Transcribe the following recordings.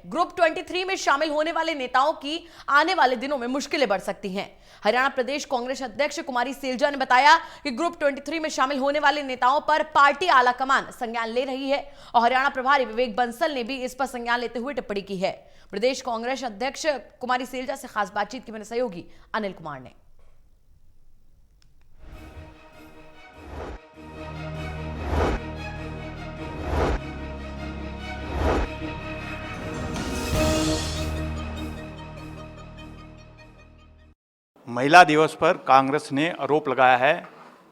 Group 23 में शामिल होने वाले नेताओं की आने वाले दिनों में मुश्किलें बढ़ सकती हैं। हरियाणा प्रदेश कांग्रेस अध्यक्ष कुमारी सैलजा ने बताया कि ग्रुप 23 में शामिल होने वाले नेताओं पर पार्टी आलाकमान संज्ञान ले रही है और हरियाणा प्रभारी विवेक बंसल ने भी इस पर संज्ञान लेते हुए टिप्पणी की है। प्रदेश कांग्रेस अध्यक्ष कुमारी सैलजा से खास बातचीत की मेरे सहयोगी अनिल कुमार ने। महिला दिवस पर कांग्रेस ने आरोप लगाया है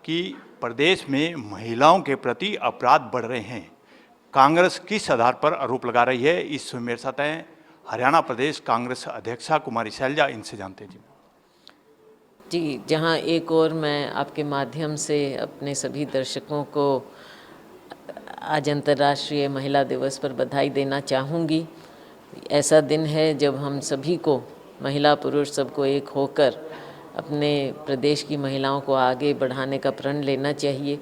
कि प्रदेश में महिलाओं के प्रति अपराध बढ़ रहे हैं। कांग्रेस किस आधार पर आरोप लगा रही है, इस मेरे साथ हैं हरियाणा प्रदेश कांग्रेस अध्यक्षा कुमारी सैलजा, इनसे जानते हैं जी। जहां एक और मैं आपके माध्यम से अपने सभी दर्शकों को आज अंतर्राष्ट्रीय महिला दिवस पर बधाई देना चाहूँगी। ऐसा दिन है जब हम सभी को, महिला पुरुष सबको एक होकर अपने प्रदेश की महिलाओं को आगे बढ़ाने का प्रण लेना चाहिए।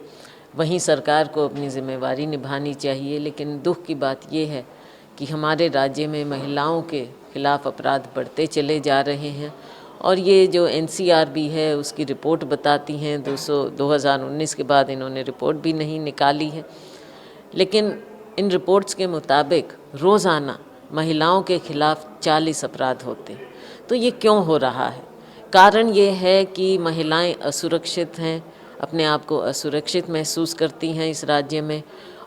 वहीं सरकार को अपनी जिम्मेवारी निभानी चाहिए। लेकिन दुख की बात यह है कि हमारे राज्य में महिलाओं के खिलाफ अपराध बढ़ते चले जा रहे हैं और ये जो NCRB है उसकी रिपोर्ट बताती हैं 2019 के बाद इन्होंने रिपोर्ट भी नहीं निकाली है। लेकिन इन रिपोर्ट्स के मुताबिक रोज़ाना महिलाओं के खिलाफ 40 अपराध होते हैं। तो ये क्यों हो रहा है? कारण ये है कि महिलाएं असुरक्षित हैं, अपने आप को असुरक्षित महसूस करती हैं इस राज्य में,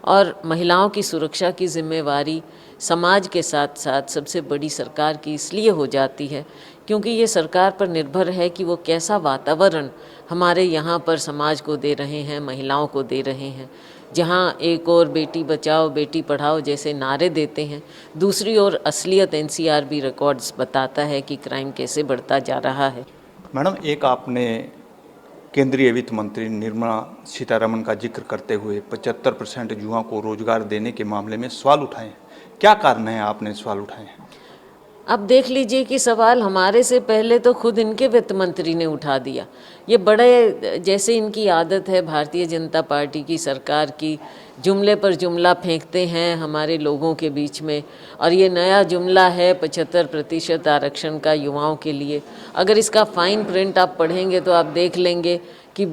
और महिलाओं की सुरक्षा की जिम्मेवारी समाज के साथ साथ सबसे बड़ी सरकार की इसलिए हो जाती है क्योंकि ये सरकार पर निर्भर है कि वो कैसा वातावरण हमारे यहाँ पर समाज को दे रहे हैं, महिलाओं को दे रहे हैं। जहाँ एक और बेटी बचाओ बेटी पढ़ाओ जैसे नारे देते हैं, दूसरी ओर असलियत NCRB रिकॉर्ड्स बताता है कि क्राइम कैसे बढ़ता जा रहा है। मैडम, एक आपने केंद्रीय वित्त मंत्री निर्मला सीतारमण का जिक्र करते हुए 75% युवाओं को रोजगार देने के मामले में सवाल उठाए हैं। क्या कारण है आपने सवाल उठाए हैं? अब देख लीजिए कि सवाल हमारे से पहले तो खुद इनके वित्त मंत्री ने उठा दिया। ये बड़े, जैसे इनकी आदत है भारतीय जनता पार्टी की सरकार की, जुमले पर जुमला फेंकते हैं हमारे लोगों के बीच में। और ये नया जुमला है 75% आरक्षण का युवाओं के लिए। अगर इसका फाइन प्रिंट आप पढ़ेंगे तो आप देख लेंगे कि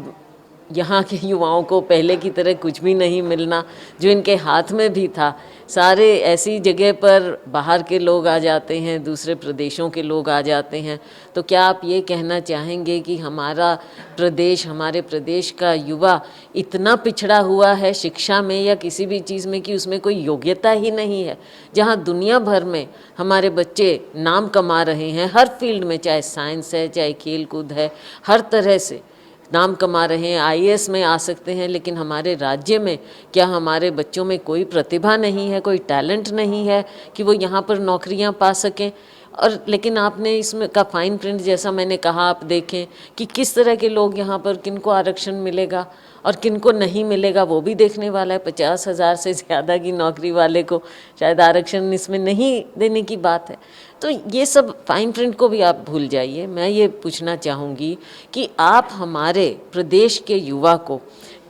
यहाँ के युवाओं को पहले की तरह कुछ भी नहीं मिलना। जो इनके हाथ में भी था, सारे ऐसी जगह पर बाहर के लोग आ जाते हैं, दूसरे प्रदेशों के लोग आ जाते हैं। तो क्या आप ये कहना चाहेंगे कि हमारा प्रदेश, हमारे प्रदेश का युवा इतना पिछड़ा हुआ है शिक्षा में या किसी भी चीज़ में कि उसमें कोई योग्यता ही नहीं है? जहाँ दुनिया भर में हमारे बच्चे नाम कमा रहे हैं हर फील्ड में, चाहे साइंस है, चाहे खेल कूद है, हर तरह से नाम कमा रहे हैं, IAS में आ सकते हैं। लेकिन हमारे राज्य में क्या हमारे बच्चों में कोई प्रतिभा नहीं है, कोई टैलेंट नहीं है कि वो यहाँ पर नौकरियाँ पा सकें? और लेकिन आपने इसमें का फाइन प्रिंट, जैसा मैंने कहा, आप देखें कि किस तरह के लोग यहाँ पर, किनको आरक्षण मिलेगा और किनको नहीं मिलेगा, वो भी देखने वाला है। 50,000 से ज़्यादा की नौकरी वाले को शायद आरक्षण इसमें नहीं देने की बात है। तो ये सब फाइन प्रिंट को भी आप भूल जाइए। मैं ये पूछना चाहूँगी कि आप हमारे प्रदेश के युवा को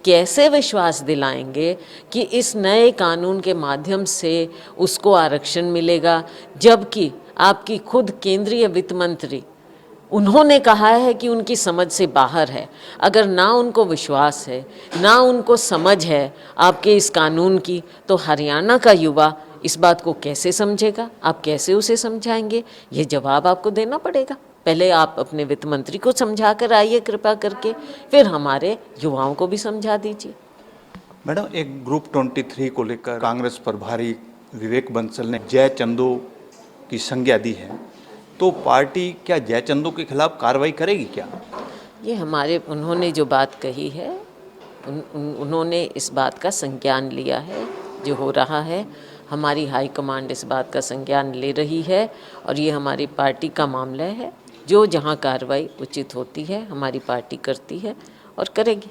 कैसे विश्वास दिलाएंगे कि इस नए कानून के माध्यम से उसको आरक्षण मिलेगा, जबकि आपकी खुद केंद्रीय वित्त मंत्री, उन्होंने कहा है कि उनकी समझ से बाहर है। अगर ना उनको विश्वास है, ना उनको समझ है आपके इस कानून की, तो हरियाणा का युवा इस बात को कैसे समझेगा? आप कैसे उसे समझाएंगे? ये जवाब आपको देना पड़ेगा। पहले आप अपने वित्त मंत्री को समझा कर आइए कृपा करके, फिर हमारे युवाओं को भी समझा दीजिए। मैडम, एक ग्रुप 23 को लेकर कांग्रेस प्रभारी विवेक बंसल ने जय चंदो की संज्ञा दी है, तो पार्टी क्या जय चंदो के खिलाफ कार्रवाई करेगी क्या? ये हमारे, उन्होंने जो बात कही है, उन्होंने इस बात का संज्ञान लिया है। जो हो रहा है, हमारी हाई कमांड इस बात का संज्ञान ले रही है और ये हमारी पार्टी का मामला है। जो जहाँ कार्रवाई उचित होती है हमारी पार्टी करती है और करेगी।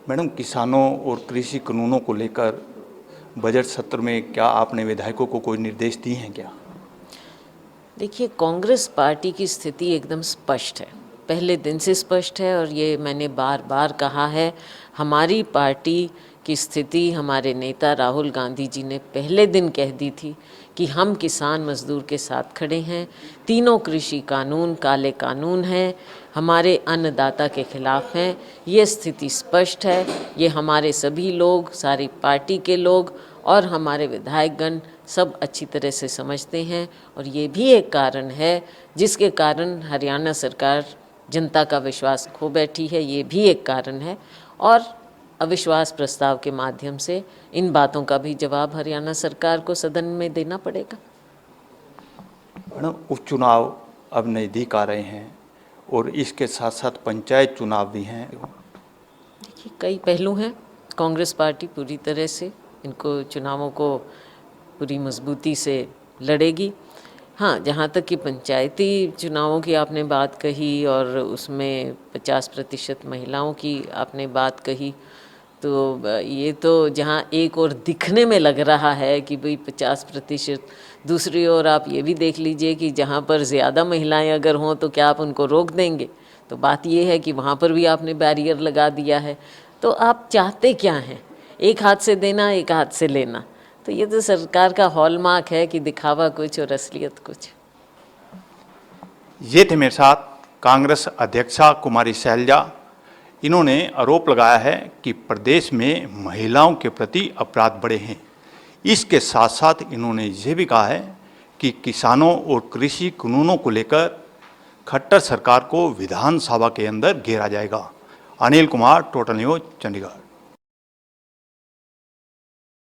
मैडम, किसानों और कृषि कानूनों को लेकर बजट सत्र में क्या आपने विधायकों को कोई निर्देश दिए हैं क्या? देखिए, कांग्रेस पार्टी की स्थिति एकदम स्पष्ट है, पहले दिन से स्पष्ट है और ये मैंने बार बार कहा है। हमारी पार्टी की स्थिति हमारे नेता राहुल गांधी जी ने पहले दिन कह दी थी कि हम किसान मजदूर के साथ खड़े हैं। तीनों कृषि कानून काले कानून हैं, हमारे अन्नदाता के खिलाफ हैं। ये स्थिति स्पष्ट है, ये हमारे सभी लोग, सारी पार्टी के लोग और हमारे विधायकगण सब अच्छी तरह से समझते हैं। और ये भी एक कारण है जिसके कारण हरियाणा सरकार जनता का विश्वास खो बैठी है, ये भी एक कारण है। और अविश्वास प्रस्ताव के माध्यम से इन बातों का भी जवाब हरियाणा सरकार को सदन में देना पड़ेगा। मैडम, उपचुनाव अब नज़दीक आ रहे हैं और इसके साथ साथ पंचायत चुनाव भी हैं। देखिए, कई पहलू हैं। कांग्रेस पार्टी पूरी तरह से इनको चुनावों को पूरी मजबूती से लड़ेगी। हाँ, जहाँ तक कि पंचायती चुनावों की आपने बात कही और उसमें 50% महिलाओं की आपने बात कही, तो ये तो जहाँ एक और दिखने में लग रहा है कि भाई 50%, दूसरी ओर आप ये भी देख लीजिए कि जहाँ पर ज़्यादा महिलाएं अगर हों तो क्या आप उनको रोक देंगे? तो बात ये है कि वहाँ पर भी आपने बैरियर लगा दिया है। तो आप चाहते क्या हैं? एक हाथ से देना, एक हाथ से लेना। तो ये तो सरकार का हॉलमार्क है कि दिखावा कुछ और असलियत कुछ। ये थे मेरे साथ कांग्रेस अध्यक्षा कुमारी शैलजा। इन्होंने आरोप लगाया है कि प्रदेश में महिलाओं के प्रति अपराध बढ़े हैं। इसके साथ साथ इन्होंने ये भी कहा है कि किसानों और कृषि कानूनों को लेकर खट्टर सरकार को विधानसभा के अंदर घेरा जाएगा। Anil Kumar, total news, Chandigarh.